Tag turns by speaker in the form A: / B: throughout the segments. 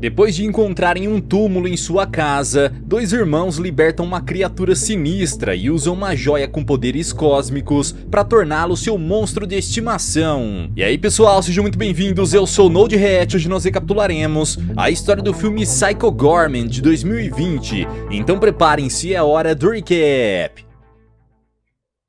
A: Depois de encontrarem um túmulo em sua casa, dois irmãos libertam uma criatura sinistra e usam uma joia com poderes cósmicos para torná-lo seu monstro de estimação. E aí pessoal, sejam muito bem-vindos, eu sou o Node React. Hoje nós recapitularemos a história do filme Psycho Goreman de 2020, então preparem-se, é hora do recap.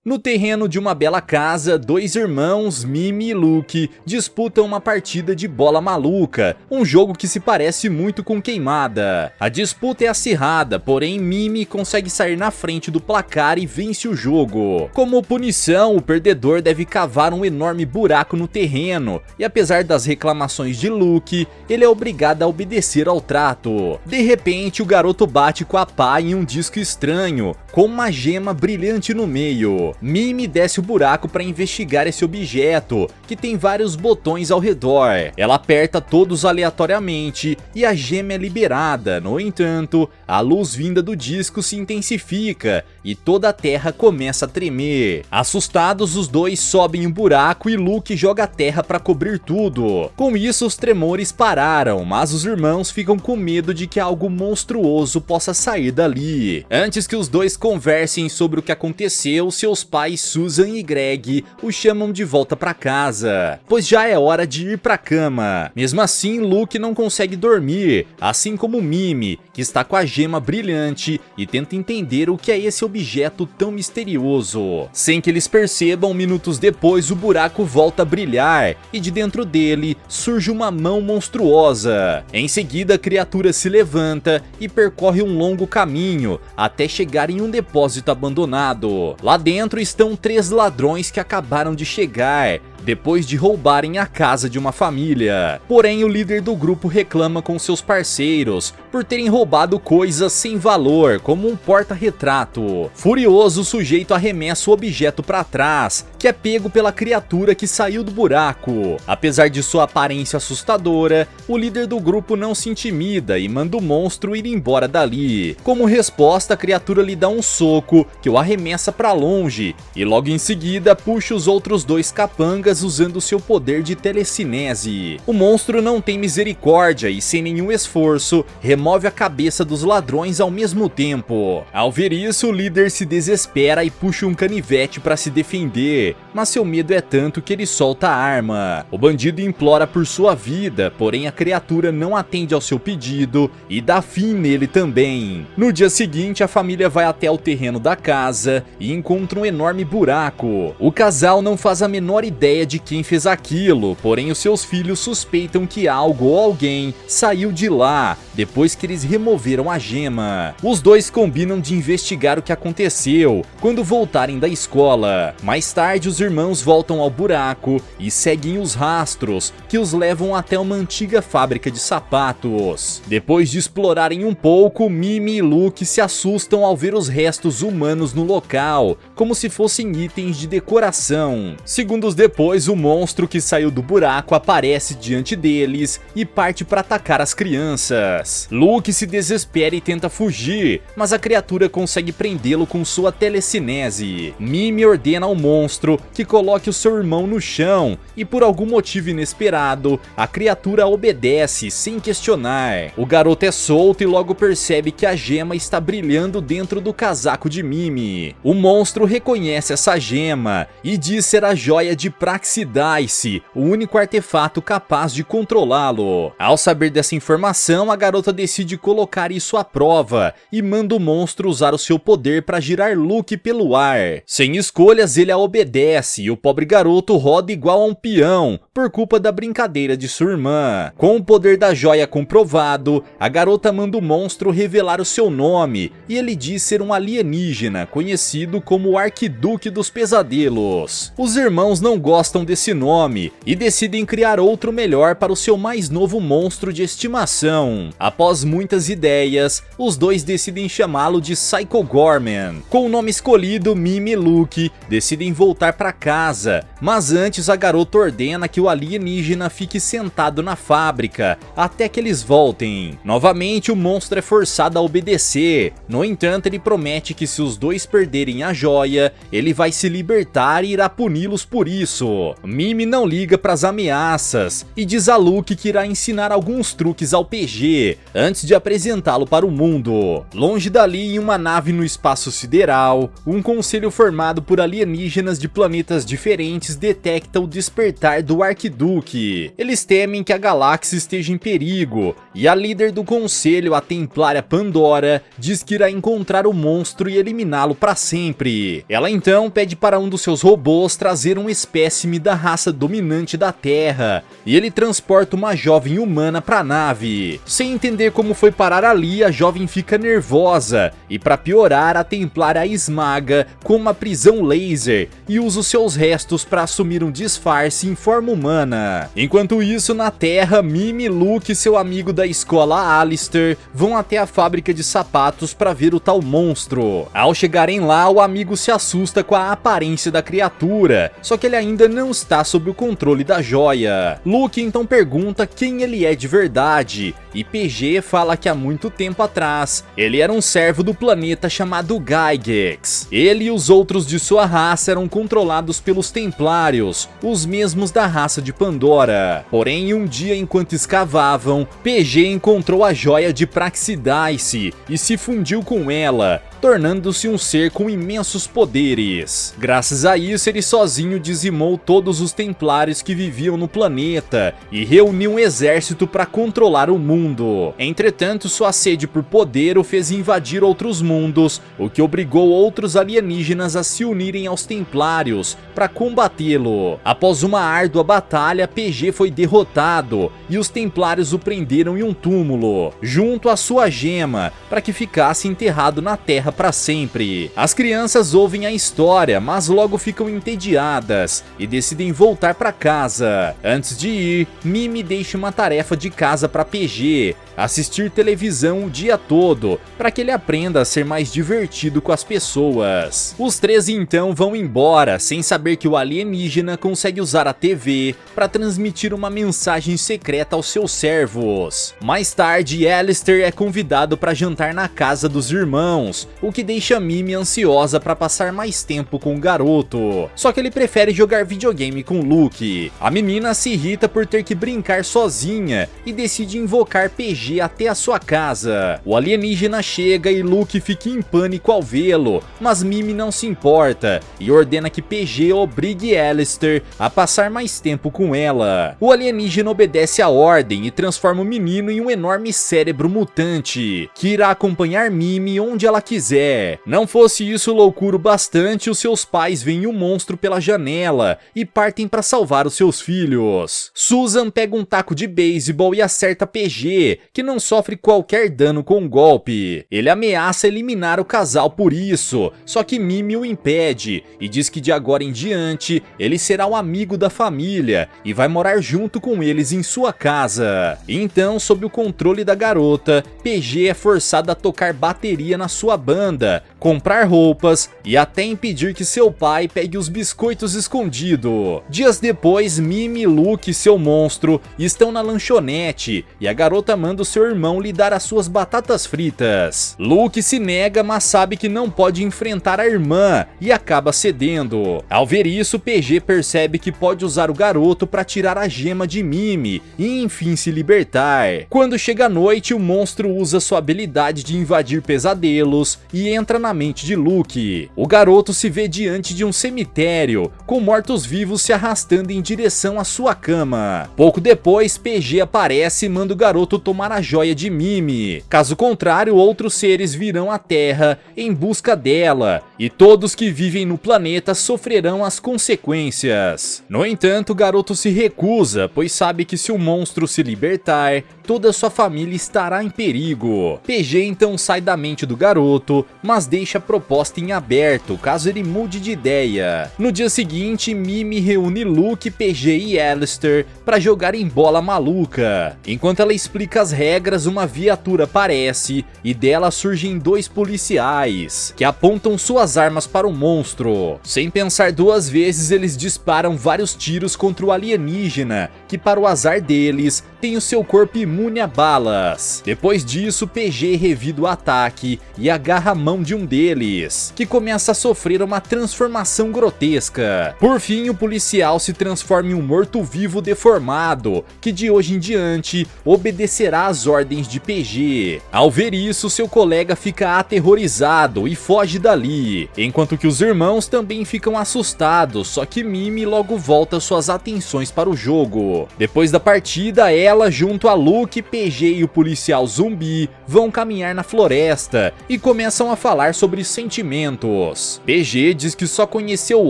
A: No terreno de uma bela casa, dois irmãos, Mimi e Luke, disputam uma partida de bola maluca, um jogo que se parece muito com Queimada. A disputa é acirrada, porém Mimi consegue sair na frente do placar e vence o jogo. Como punição, o perdedor deve cavar um enorme buraco no terreno, e apesar das reclamações de Luke, ele é obrigado a obedecer ao trato. De repente, o garoto bate com a pá em um disco estranho, com uma gema brilhante no meio. Mimi desce o buraco para investigar esse objeto, que tem vários botões ao redor. Ela aperta todos aleatoriamente e a gema é liberada. No entanto, a luz vinda do disco se intensifica e toda a terra começa a tremer. Assustados, os dois sobem o buraco e Luke joga a terra para cobrir tudo. Com isso, os tremores pararam, mas os irmãos ficam com medo de que algo monstruoso possa sair dali. Antes que os dois conversem sobre o que aconteceu, seus pais Susan e Greg o chamam de volta para casa, pois já é hora de ir para cama. Mesmo assim, Luke não consegue dormir, assim como Mimi, que está com a gema brilhante e tenta entender o que é esse objeto tão misterioso. Sem que eles percebam, minutos depois o buraco volta a brilhar e de dentro dele surge uma mão monstruosa. Em seguida, a criatura se levanta e percorre um longo caminho até chegar em um depósito abandonado. Lá dentro estão três ladrões que acabaram de chegar depois de roubarem a casa de uma família. Porém, o líder do grupo reclama com seus parceiros por terem roubado coisas sem valor, como um porta-retrato. Furioso, o sujeito arremessa o objeto para trás, que é pego pela criatura que saiu do buraco. Apesar de sua aparência assustadora, o líder do grupo não se intimida e manda o monstro ir embora dali. Como resposta, a criatura lhe dá um soco que o arremessa para longe e logo em seguida puxa os outros dois capangas usando seu poder de telecinese. O monstro não tem misericórdia e sem nenhum esforço remove a cabeça dos ladrões ao mesmo tempo. Ao ver isso, o líder se desespera e puxa um canivete para se defender, mas seu medo é tanto que ele solta a arma. O bandido implora por sua vida, porém a criatura não atende ao seu pedido e dá fim nele também. No dia seguinte, a família vai até o terreno da casa e encontra um enorme buraco. O casal não faz a menor ideia de quem fez aquilo, porém os seus filhos suspeitam que algo ou alguém saiu de lá depois que eles removeram a gema. Os dois combinam de investigar o que aconteceu quando voltarem da escola. Mais tarde, os irmãos voltam ao buraco e seguem os rastros que os levam até uma antiga fábrica de sapatos. Depois de explorarem um pouco, Mimi e Luke se assustam ao ver os restos humanos no local, como se fossem itens de decoração. Segundos depois, o monstro que saiu do buraco aparece diante deles e parte para atacar as crianças. Luke se desespera e tenta fugir, mas a criatura consegue prendê-lo com sua telecinese. Mimi ordena ao monstro que coloque o seu irmão no chão e por algum motivo inesperado, a criatura obedece sem questionar. O garoto é solto e logo percebe que a gema está brilhando dentro do casaco de Mimi. O monstro reconhece essa gema e diz ser a joia de Praxidice, o único artefato capaz de controlá-lo. Ao saber dessa informação, a garota decide colocar isso à prova e manda o monstro usar o seu poder para girar Luke pelo ar. Sem escolhas, ele a obedece e o pobre garoto roda igual a um peão por culpa da brincadeira de sua irmã. Com o poder da joia comprovado, a garota manda o monstro revelar o seu nome e ele diz ser um alienígena conhecido como o Arquiduque dos Pesadelos. Os irmãos não gostam desse nome e decidem criar outro melhor para o seu mais novo monstro de estimação. Após muitas ideias, os dois decidem chamá-lo de Psycho Goreman. Com o nome escolhido, Mimi e Luke decidem voltar voltar para casa, mas antes a garota ordena que o alienígena fique sentado na fábrica até que eles voltem. Novamente o monstro é forçado a obedecer, no entanto ele promete que se os dois perderem a joia, ele vai se libertar e irá puni-los por isso. Mimi não liga para as ameaças e diz a Luke que irá ensinar alguns truques ao PG antes de apresentá-lo para o mundo. Longe dali, em uma nave no espaço sideral, um conselho formado por alienígenas de planetas diferentes detecta o despertar do Arquiduque. Eles temem que a galáxia esteja em perigo e a líder do conselho, a Templária Pandora, diz que irá encontrar o monstro e eliminá-lo para sempre. Ela então pede para um dos seus robôs trazer um espécime da raça dominante da Terra e ele transporta uma jovem humana para a nave. Sem entender como foi parar ali, a jovem fica nervosa e, para piorar, a Templária a esmaga com uma prisão laser e usa os seus restos para assumir um disfarce em forma humana. Enquanto isso, na Terra, Mimi, Luke e seu amigo da escola Alistair vão até a fábrica de sapatos para ver o tal monstro. Ao chegarem lá, o amigo se assusta com a aparência da criatura, só que ele ainda não está sob o controle da joia. Luke então pergunta quem ele é de verdade e PG fala que há muito tempo atrás ele era um servo do planeta chamado Gygax. Ele e os outros de sua raça eram controlados pelos Templários, os mesmos da raça de Pandora. Porém, um dia enquanto escavavam, PG encontrou a joia de Praxidice e se fundiu com ela, tornando-se um ser com imensos poderes. Graças a isso, ele sozinho dizimou todos os Templários que viviam no planeta e reuniu um exército para controlar o mundo. Entretanto, sua sede por poder o fez invadir outros mundos, o que obrigou outros alienígenas a se unirem aos Templários para combatê-lo. Após uma árdua batalha, PG foi derrotado e os Templários o prenderam em um túmulo, junto à sua gema, para que ficasse enterrado na terra para sempre. As crianças ouvem a história, mas logo ficam entediadas e decidem voltar para casa. Antes de ir, Mimi deixa uma tarefa de casa para PG: assistir televisão o dia todo, para que ele aprenda a ser mais divertido com as pessoas. Os três então vão embora, sem saber que o alienígena consegue usar a TV para transmitir uma mensagem secreta aos seus servos. Mais tarde, Alistair é convidado para jantar na casa dos irmãos, o que deixa Mimi ansiosa para passar mais tempo com o garoto. Só que ele prefere jogar videogame com Luke. A menina se irrita por ter que brincar sozinha e decide invocar PG até a sua casa. O alienígena chega e Luke fica em pânico ao vê-lo, mas Mimi não se importa e ordena que PG obrigue Alistair a passar mais tempo com ela. O alienígena obedece à ordem e transforma o menino em um enorme cérebro mutante, que irá acompanhar Mimi onde ela quiser. Não fosse isso loucura bastante, os seus pais veem o monstro pela janela e partem para salvar os seus filhos. Susan pega um taco de beisebol e acerta PG, que não sofre qualquer dano com o golpe. Ele ameaça eliminar o casal por isso, só que Mimi o impede e diz que de agora em diante ele será um amigo da família e vai morar junto com eles em sua casa. Então, sob o controle da garota, PG é forçado a tocar bateria na sua banda, comprar roupas e até impedir que seu pai pegue os biscoitos escondido. Dias depois, Mimi, Luke e seu monstro estão na lanchonete e a garota manda o seu irmão lhe dar as suas batatas fritas. Luke se nega, mas sabe que não pode enfrentar a irmã e acaba cedendo. Ao ver isso, PG percebe que pode usar o garoto para tirar a gema de Mimi e enfim se libertar. Quando chega a noite, o monstro usa sua habilidade de invadir pesadelos e entra na mente de Luke. O garoto se vê diante de um cemitério, com mortos-vivos se arrastando em direção à sua cama. Pouco depois, PG aparece e manda o garoto tomar a joia de Mimi. Caso contrário, outros seres virão à Terra em busca dela, e todos que vivem no planeta sofrerão as consequências. No entanto, o garoto se recusa, pois sabe que se o monstro se libertar, toda sua família estará em perigo. PG então sai da mente do garoto, mas deixa a proposta em aberto, caso ele mude de ideia. No dia seguinte, Mimi reúne Luke, PG e Alistair para jogarem bola maluca. Enquanto ela explica as regras, uma viatura aparece e dela surgem dois policiais, que apontam suas suas armas para o monstro. Sem pensar duas vezes, eles disparam vários tiros contra o alienígena, que para o azar deles, tem o seu corpo imune a balas. Depois disso, PG revida o ataque e agarra a mão de um deles, que começa a sofrer uma transformação grotesca. Por fim, o policial se transforma em um morto-vivo deformado, que de hoje em diante obedecerá às ordens de PG. Ao ver isso, seu colega fica aterrorizado e foge dali, enquanto que os irmãos também ficam assustados, só que Mimi logo volta suas atenções para o jogo. Depois da partida, ela, junto a Luke, PG e o policial zumbi, vão caminhar na floresta e começam a falar sobre sentimentos. PG diz que só conheceu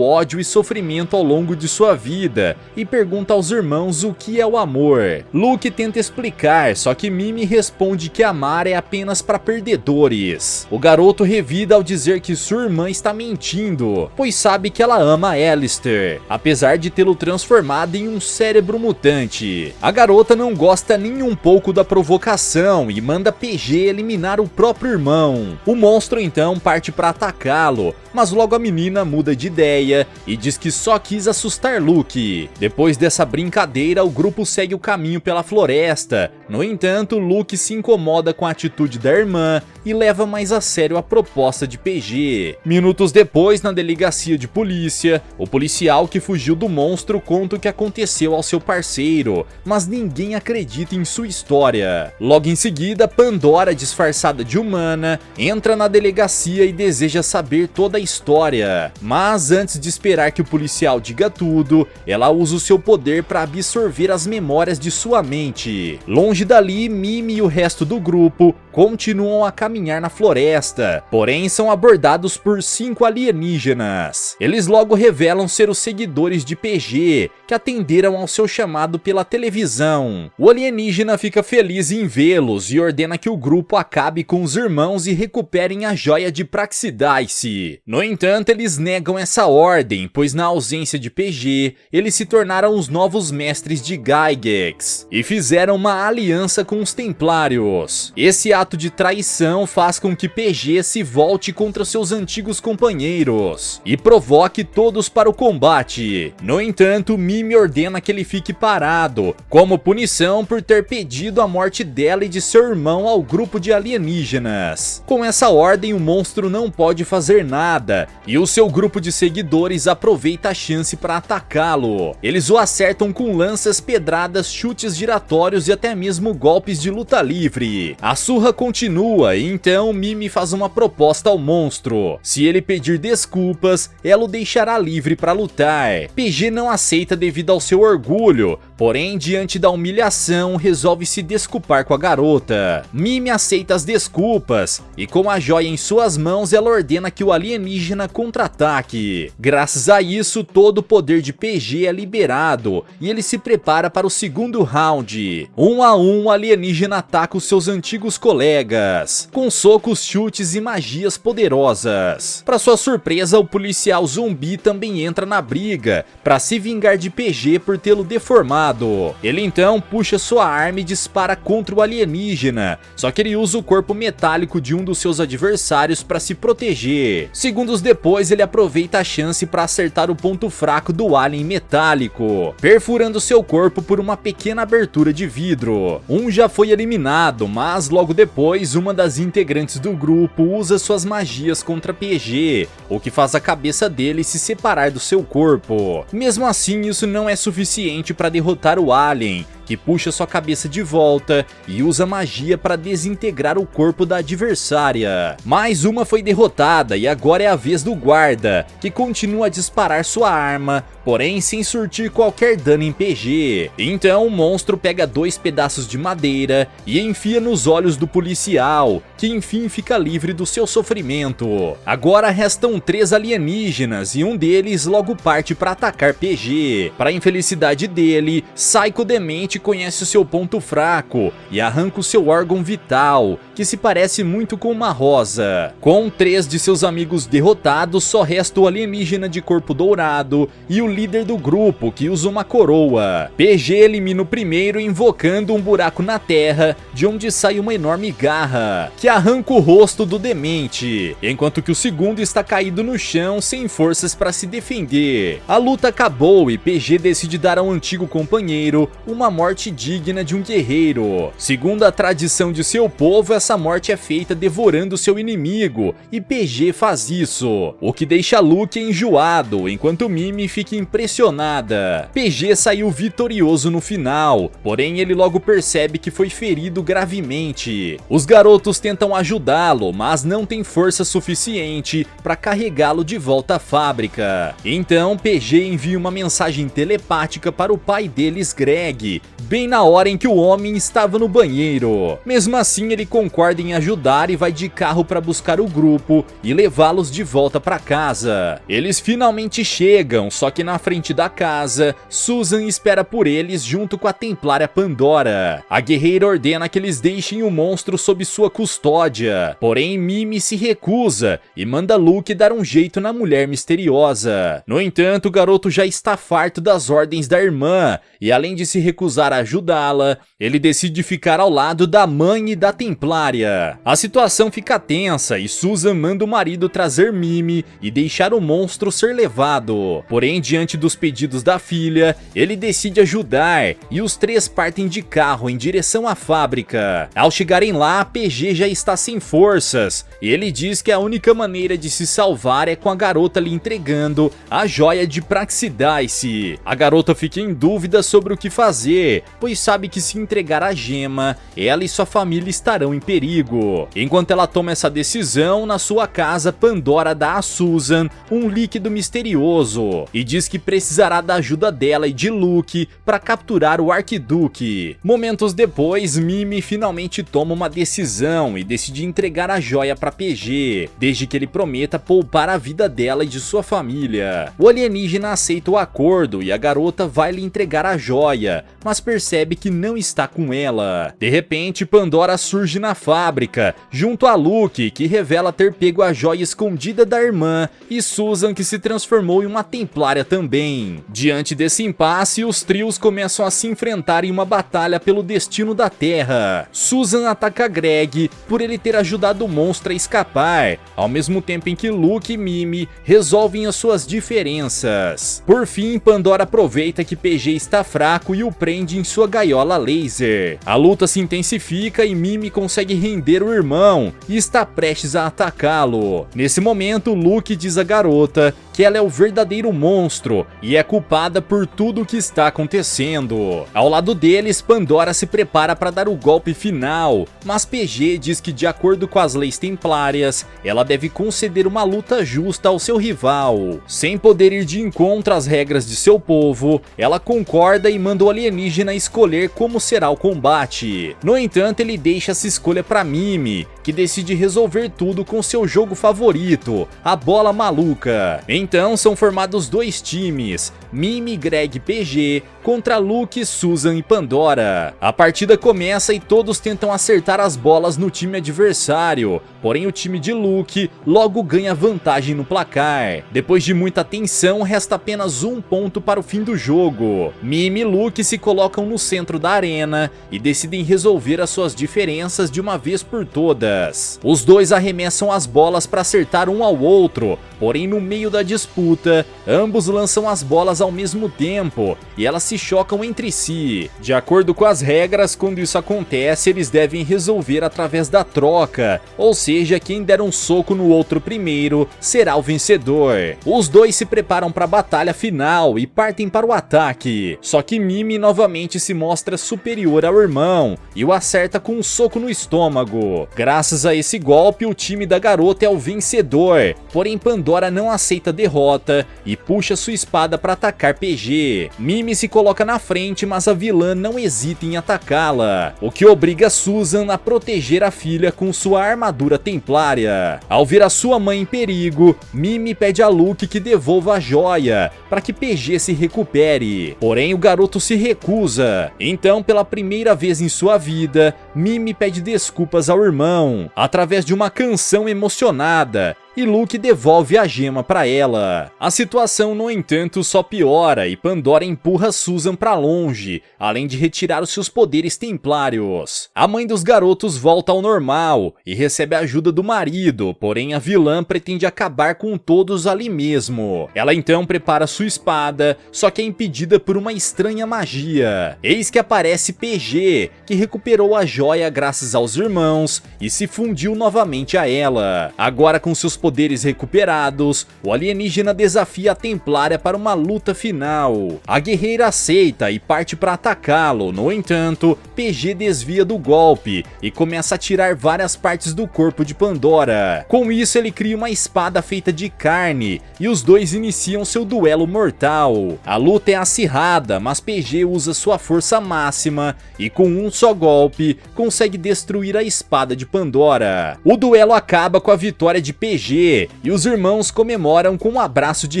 A: ódio e sofrimento ao longo de sua vida e pergunta aos irmãos o que é o amor. Luke tenta explicar, só que Mimi responde que amar é apenas para perdedores. O garoto revida ao dizer que sua irmã está mentindo, pois sabe que ela ama Alistair, apesar de tê-lo transformado em um cérebro mutante. A garota não gosta nem um pouco da provocação e manda PG eliminar o próprio irmão. O monstro então parte para atacá-lo, mas logo a menina muda de ideia e diz que só quis assustar Luke. Depois dessa brincadeira, o grupo segue o caminho pela floresta. No entanto, Luke se incomoda com a atitude da irmã e leva mais a sério a proposta de PG. Minutos depois, na delegacia de polícia, o policial que fugiu do monstro conta o que aconteceu ao seu parceiro, mas ninguém acredita em sua história. Logo em seguida, Pandora, disfarçada de humana, entra na delegacia e deseja saber toda a história. Mas antes de esperar que o policial diga tudo, ela usa o seu poder para absorver as memórias de sua mente. Longe dali, Mimi e o resto do grupo continuam a caminhar na floresta, porém são abordados por 5 alienígenas. Eles logo revelam ser os seguidores de PG, que atenderam ao seu chamado pela televisão. O alienígena fica feliz em vê-los e ordena que o grupo acabe com os irmãos e recuperem a joia de Praxidice. No entanto, eles negam essa ordem, pois na ausência de PG, eles se tornaram os novos mestres de Gygax e fizeram uma aliança com os Templários. Esse ato de traição faz com que PG se volte contra seus antigos companheiros e provoque todos para o combate. No entanto, Mimi ordena que ele fique parado, como punição por ter pedido a morte dela e de seu irmão ao grupo de alienígenas. Com essa ordem, o monstro não pode fazer nada e o seu grupo de seguidores aproveita a chance para atacá-lo. Eles o acertam com lanças, pedradas, chutes giratórios e até mesmo golpes de luta livre. A surra continua e então Mimi faz uma proposta ao monstro. Se ele pedir desculpas, ela o deixará livre para lutar. PG não aceita devido ao seu orgulho, porém diante da humilhação resolve se desculpar com a garota. Mimi aceita as desculpas e com a joia em suas mãos ela ordena que o alienígena contra-ataque. Graças a isso, todo o poder de PG é liberado e ele se prepara para o segundo round. 1 a 1, o alienígena ataca os seus antigos colegas, com socos, chutes e magias poderosas. Para sua surpresa, o policial zumbi também entra na briga para se vingar de PG por tê-lo deformado. Ele então puxa sua arma e dispara contra o alienígena, só que ele usa o corpo metálico de um dos seus adversários para se proteger. Segundos depois, ele aproveita a chance para acertar o ponto fraco do alien metálico, perfurando seu corpo por uma pequena abertura de vidro. Um já foi eliminado, mas logo depois, uma das integrantes do grupo usa suas magias contra PG, o que faz a cabeça dele se separar do seu corpo. Mesmo assim, isso não é suficiente para derrotar o alien, que puxa sua cabeça de volta e usa magia para desintegrar o corpo da adversária. Mais uma foi derrotada e agora é a vez do guarda, que continua a disparar sua arma, porém sem surtir qualquer dano em PG. Então o monstro pega 2 pedaços de madeira e enfia nos olhos do policial, que enfim fica livre do seu sofrimento. Agora restam 3 alienígenas e um deles logo parte para atacar PG. Para a infelicidade dele, Psycho Demente finalmente conhece o seu ponto fraco e arranca o seu órgão vital, que se parece muito com uma rosa. Com 3 de seus amigos derrotados, só resta o alienígena de corpo dourado e o líder do grupo, que usa uma coroa. PG elimina o primeiro invocando um buraco na terra, de onde sai uma enorme garra, que arranca o rosto do demente, enquanto que o segundo está caído no chão sem forças para se defender. A luta acabou e PG decide dar ao antigo companheiro uma morte digna de um guerreiro. Segundo a tradição de seu povo, essa morte é feita devorando seu inimigo, e PG faz isso, o que deixa Luke enjoado, enquanto Mimi fica impressionada. PG saiu vitorioso no final, porém ele logo percebe que foi ferido gravemente. Os garotos tentam ajudá-lo, mas não tem força suficiente para carregá-lo de volta à fábrica. Então PG envia uma mensagem telepática para o pai deles, Greg, bem na hora em que o homem estava no banheiro. Mesmo assim, ele concorda em ajudar e vai de carro para buscar o grupo e levá-los de volta para casa. Eles finalmente chegam, só que na frente da casa, Susan espera por eles junto com a Templária Pandora. A guerreira ordena que eles deixem o monstro sob sua custódia, porém Mimi se recusa e manda Luke dar um jeito na mulher misteriosa. No entanto, o garoto já está farto das ordens da irmã e, além de se recusar a ajudá-la, ele decide ficar ao lado da mãe e da Templária. A situação fica tensa e Susan manda o marido trazer Mimi e deixar o monstro ser levado. Porém, diante dos pedidos da filha, ele decide ajudar e os 3 partem de carro em direção à fábrica. Ao chegarem lá, PG já está sem forças e ele diz que a única maneira de se salvar é com a garota lhe entregando a joia de Praxidice. A garota fica em dúvida sobre o que fazer, pois sabe que se entregar a gema, ela e sua família estarão em perigo. Enquanto ela toma essa decisão, na sua casa, Pandora dá a Susan um líquido misterioso e diz que precisará da ajuda dela e de Luke para capturar o Arquiduque. Momentos depois, Mimi finalmente toma uma decisão e decide entregar a joia para PG, desde que ele prometa poupar a vida dela e de sua família. O alienígena aceita o acordo e a garota vai lhe entregar a joia, mas percebe que não está com ela. De repente, Pandora surge na fábrica, junto a Luke, que revela ter pego a joia escondida da irmã, e Susan, que se transformou em uma Templária também. Diante desse impasse, os trios começam a se enfrentar em uma batalha pelo destino da Terra. Susan ataca Greg por ele ter ajudado o monstro a escapar, ao mesmo tempo em que Luke e Mimi resolvem as suas diferenças. Por fim, Pandora aproveita que PG está fraco e o prende em sua gaiola laser. A luta se intensifica e Mimi consegue render o irmão e está prestes a atacá-lo. Nesse momento, Luke diz à garota que ela é o verdadeiro monstro e é culpada por tudo o que está acontecendo. Ao lado deles, Pandora se prepara para dar o golpe final, mas PG diz que, de acordo com as leis templárias, ela deve conceder uma luta justa ao seu rival. Sem poder ir de encontro às regras de seu povo, ela concorda e manda o alienígena escolher como será o combate. No entanto, ele deixa essa escolha para Mimi, que decide resolver tudo com seu jogo favorito, a bola maluca. Então são formados 2 times, Mimi, Greg e PG, contra Luke, Susan e Pandora. A partida começa e todos tentam acertar as bolas no time adversário, porém o time de Luke logo ganha vantagem no placar. Depois de muita tensão, resta apenas 1 ponto para o fim do jogo. Mimi e Luke se colocam no centro da arena e decidem resolver as suas diferenças de uma vez por todas. Os dois arremessam as bolas para acertar um ao outro, porém no meio da disputa, ambos lançam as bolas ao mesmo tempo e elas se chocam entre si. De acordo com as regras, quando isso acontece, eles devem resolver através da troca, ou seja, quem der um soco no outro primeiro será o vencedor. Os dois se preparam para a batalha final e partem para o ataque, só que Mimi novamente se mostra superior ao irmão e o acerta com um soco no estômago. Graças Graças a esse golpe, o time da garota é o vencedor, porém Pandora não aceita a derrota e puxa sua espada para atacar PG. Mimi se coloca na frente, mas a vilã não hesita em atacá-la, o que obriga Susan a proteger a filha com sua armadura templária. Ao ver a sua mãe em perigo, Mimi pede a Luke que devolva a joia para que PG se recupere, porém o garoto se recusa. Então, pela primeira vez em sua vida, Mimi pede desculpas ao irmão através de uma canção emocionada, e Luke devolve a gema para ela. A situação, no entanto, só piora e Pandora empurra Susan para longe, além de retirar os seus poderes templários. A mãe dos garotos volta ao normal e recebe a ajuda do marido, porém a vilã pretende acabar com todos ali mesmo. Ela então prepara sua espada, só que é impedida por uma estranha magia. Eis que aparece PG, que recuperou a joia graças aos irmãos e se fundiu novamente a ela. Agora com seus poderes recuperados, o alienígena desafia a Templária para uma luta final. A guerreira aceita e parte para atacá-lo. No entanto, PG desvia do golpe e começa a tirar várias partes do corpo de Pandora. Com isso, ele cria uma espada feita de carne e os dois iniciam seu duelo mortal. A luta é acirrada, mas PG usa sua força máxima e com um só golpe consegue destruir a espada de Pandora. O duelo acaba com a vitória de PG e os irmãos comemoram com um abraço de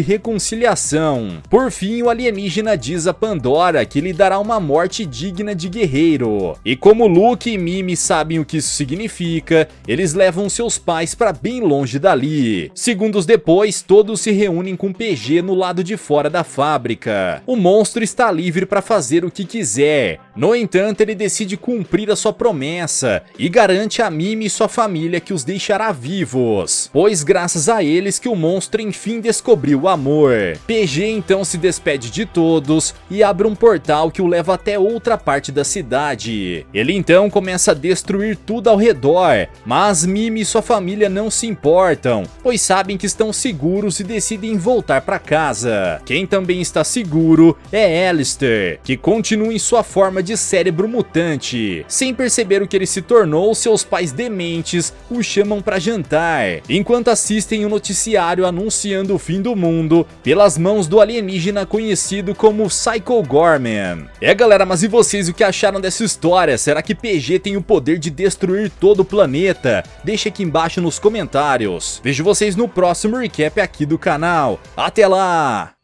A: reconciliação. Por fim, o alienígena diz a Pandora que lhe dará uma morte digna de guerreiro. E como Luke e Mimi sabem o que isso significa, eles levam seus pais para bem longe dali. Segundos depois, todos se reúnem com PG no lado de fora da fábrica. O monstro está livre para fazer o que quiser. No entanto, ele decide cumprir a sua promessa e garante a Mimi e sua família que os deixará vivos, pois graças a eles que o monstro enfim descobriu o amor. PG então se despede de todos e abre um portal que o leva até outra parte da cidade. Ele então começa a destruir tudo ao redor, mas Mimi e sua família não se importam, pois sabem que estão seguros e decidem voltar para casa. Quem também está seguro é Alistair, que continua em sua forma de cérebro mutante. Sem perceber o que ele se tornou, seus pais dementes o chamam para jantar, enquanto assistem o noticiário anunciando o fim do mundo pelas mãos do alienígena conhecido como Psycho Gorman. Galera, mas e vocês, o que acharam dessa história? Será que PG tem o poder de destruir todo o planeta? Deixa aqui embaixo nos comentários. Vejo vocês no próximo recap aqui do canal. Até lá!